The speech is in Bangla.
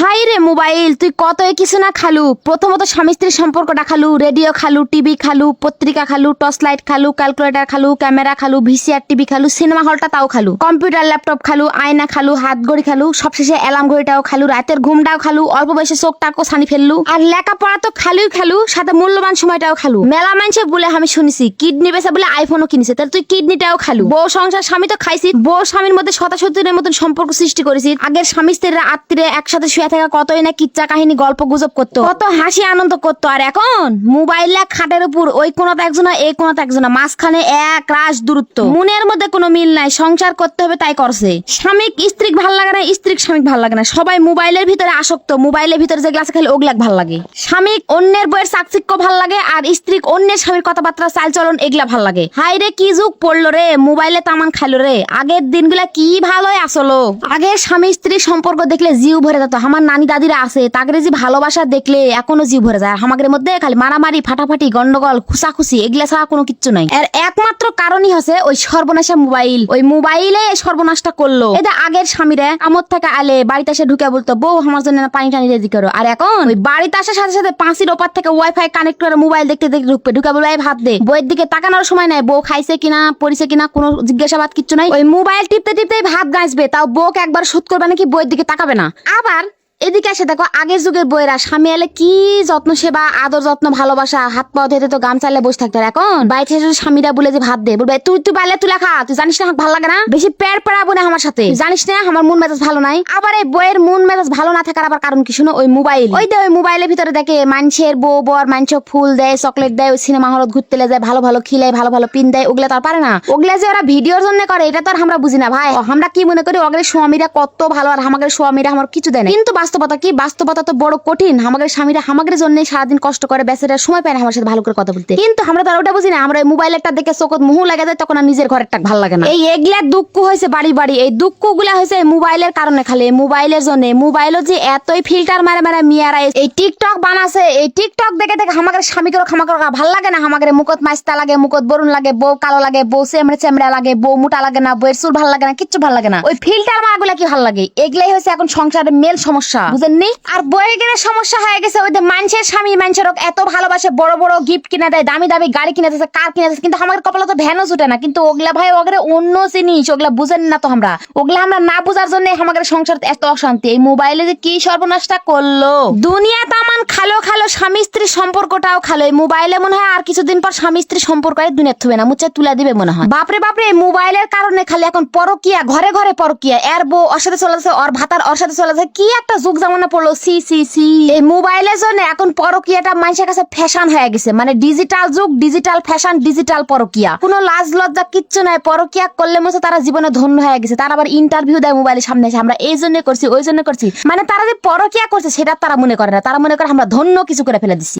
হাই রে মোবাইল, তুই কত কিছু না খালু। প্রথমত স্বামী স্ত্রীর সম্পর্কটা খালু, রেডিও খালু, টিভি খালু, পত্রিকা খালু, টর্চ লাইট খালু, ক্যালকুলেটর খালু, ক্যামেরা খালু, ভিসিআর টিভি খালু, সিনেমা হলটা তাও খালু, কম্পিউটার ল্যাপটপ খালু, আয়না খালু, হাত ঘড়ি খালু, সবশেষে অ্যালার্ম ঘড়িটাও খালু, রাতের ঘুমটাও খালু, অল্প বয়সে চোখটাও ছানি ফেললু, আর লেখাপড়া তো খালুই খালু, সাথে মূল্যবান সময়টাও খালু। মেলা মানুষে বলে আমি শুনেছি কিডনি বেচা বলে আইফোনও কিনেছে, তাহলে তুই কিডনিটাও খালু। বউ সংসার স্বামী তো খাইছি, বউ স্বামীর মধ্যে শতাশতির মতন সম্পর্ক সৃষ্টি করেছি। আগের স্বামী স্ত্রীরা আত্মীয় একসাথে শুয়ে থাকা কতই না কিচ্ছা কাহিনী গল্প গুজব করতো, কত হাসি আনন্দ করতো। আর এখন মোবাইল খাটের উপর, ওই কোনাতে একজনা এই কোনাতে একজনা, মাঝখানে এক রাশ দূরত্ব, মনের মধ্যে কোনো মিল নাই। সংসার করতে হবে তাই করছে। স্বামী স্ত্রীক ভাল লাগে না, স্ত্রীক স্বামীক ভাল লাগে না, সবাই মোবাইলের ভিতরে আসক্ত। মোবাইলের ভিতরে যে গ্লাসে খেলে ওগুলাক ভাল লাগে। স্বামী অন্যের বইয়ের চাকচিক্য ভাল লাগে, আর স্ত্রীক অন্যের স্বামীর কথাবার্তা চাল চলন এগুলা ভাল লাগে। হাই রে কি যুগ পড়লো রে, মোবাইলে তামান খাইলো রে। আগের দিনগুলা কি ভালোই আসলো। আগে স্বামী স্ত্রীর সম্পর্ক দেখলে জিউ ভরে যেত। আমার নানি দাদিরা আছে, তাদের যে ভালোবাসা দেখলে এখনো জিউ ভরে যায়। আমাদের মধ্যে খালি মারামারি, ফাটাফাটি, গন্ডগোল, খুসাখুসি এগুলা ছাড়া কোনো কিচ্ছু নাই। এর একমাত্র কারণই হচ্ছে ওই সর্বনাশা মোবাইল। ওই মোবাইলে সর্বনাশটা করলো। এটা আগের স্বামীরা আমর থেকে আলে বাড়িতে এসে ঢুকে বলতো, বউ আমার জন্য পানি টানি রেডি করো। আর এখন ওই বাড়িতে আসার সাথে সাথে পাঁচির ওপার থেকে ওয়াইফাই কানেক্ট করে মোবাইল দেখতে দেখতে ঢুকে বলবে ভাত দে। বইয়ের দিকে তাকানোর সময় নাই, বউ খাইছে কিনা, পরিছে কিনা, কোনো জিজ্ঞাসাবাদ কিচ্ছু নাই। ওই মোবাইল টিপতে টিপতেই ভাত গাছবে, তাও বউকে একবার শুট করবে নাকি, বইয়ের দিকে তাকাবে না। আবার এদিকে এসে দেখো আগের যুগের বইয়েরা স্বামী এলে কি যত্ন সেবা, আদর যত্ন, ভালোবাসা, হাত পা ধুতে তো গাম চাইলে বসে থাকতে। এখন বাইরে এসে স্বামীরা বলে যে ভাত দে, বলবে তুই বাইলে তুলা খা, তুই জানিস না ভালো লাগে না, বেশি পেট পড়াবো না আমার সাথে, জানিস না আমার মন মেজাজ ভালো নাই। আবার এই বইয়ের মন মেজাজ ভালো না থাকার আবার কারণ কি শুনো, ওই মোবাইল। ওই ওই মোবাইলের ভিতরে দেখে মানুষের বউ বর মানুষ ফুল দেয়, চকলেট দেয়, ওই সিনেমা হলত ঘুরতে যায়, ভালো ভালো খিলায়, ভালো ভালো পিন দেয়। ওগুলা তো আর পারে না। ওগুলা যে ওরা ভিডিওর জন্য করে এটা তো আর আমরা বুঝি না ভাই। আমরা কি মনে করি ওদের স্বামীরা কত ভালো, আর আমাদের স্বামীরা আমার কিছু দেয় না। কিন্তু বাস্তবতা কি, বাস্তবতা তো বড় কঠিন। আমাদের স্বামীরা আমাদের জন্য সারাদিন কষ্ট করে, বেচারা সময় পায় না আমার সাথে ভালো করে কথা বলতে। কিন্তু আমরা তো আর ওটা বুঝি না। আমরা মোবাইলেরটা দেখে চোখত মুহ লাগে যায়, তখন আর নিজের ঘরের টাক ভালো লাগে না। এই এগুলা দুঃখ হয়েছে বাড়ি বাড়ি। এই দুঃখ গুলা হয়েছে মোবাইলের কারণে, খালি মোবাইলের জন্য। মোবাইলও যে এতই ফিল্টার মারে মারে মিয়ারা এই টিকটক বানাছে, এই টিকটক দেখে দেখে আমাদের স্বামীকে খামা করে ভাল লাগে না। আমাদের মুখত মাইস্তা লাগে, মুখত বরুণ লাগে, বউ কালো লাগে, বউ চেমড়ে চেমড়া লাগে, বউ মোটা লাগে না, বউয়ের চুল ভাল লাগে না, কিচ্ছু ভাল লাগে না। ওই ফিল্টার মারাগুলা কি ভাল লাগে। এগুলাই হয়েছে এখন সংসারের মেল সমস্যা, বুঝেননি? আর বইয়ের সমস্যা হয়ে গেছে ওই যে মানুষের স্বামী মানুষের এত ভালোবাসে, বড় বড় গিফট কিনে দেয়, দামি দামি গাড়ি কিনে দিচ্ছে, কার কিনে দিচ্ছে, কিন্তু আমাদের কপালে তো ভ্যানও জুটে না। কিন্তু ওগুলা ভাই ওগুলা অন্য জিনিস, ওগুলা বুঝেন না তো। আমরা ওগুলা আমরা না বুঝার জন্য আমাদের সংসার এত অশান্তি। এই মোবাইলে যে কি সর্বনাশটা করলো। দুনিয়া তামান খালো খালো, স্বামী স্ত্রীর সম্পর্কটাও খালো। এই মোবাইলে মনে হয় আর কিছুদিন পর স্বামী স্ত্রীর সম্পর্ক দুনিয়া থুবে না, মুচ্ছে তুলে দিবে মনে হয়। বাপরে বাপরে, এই মোবাইলের কারণে খালি এখন পরকিয়া, ঘরে ঘরে পরকিয়া। এর বউ ওর সাথে চলে যাচ্ছে, ওর ভাতার ওর সাথে চলে যাচ্ছে। কি একটা যুগ জামানা পড়লো, সি সি সি। এই মোবাইলের জন্য এখন পরকিয়াটা মানুষের কাছে ফ্যাশন হয়ে গেছে। মানে ডিজিটাল যুগ, ডিজিটাল ফ্যাশন, ডিজিটাল পরকিয়া। কোনো লাজ লজ্জা কিচ্ছু নাই। পরকিয়া করলে মনে তারা জীবনে ধন্য হয়ে গেছে। তারা আবার ইন্টারভিউ দেয় মোবাইলের সামনে এসে, আমরা এই জন্য করছি, ওই জন্য করছি। মানে তারা যে পরকিয়া করছে সেটা তারা মনে করে না। তারা মনে করে আমরা ধন্য কিছু করে ফেলে দিচ্ছি।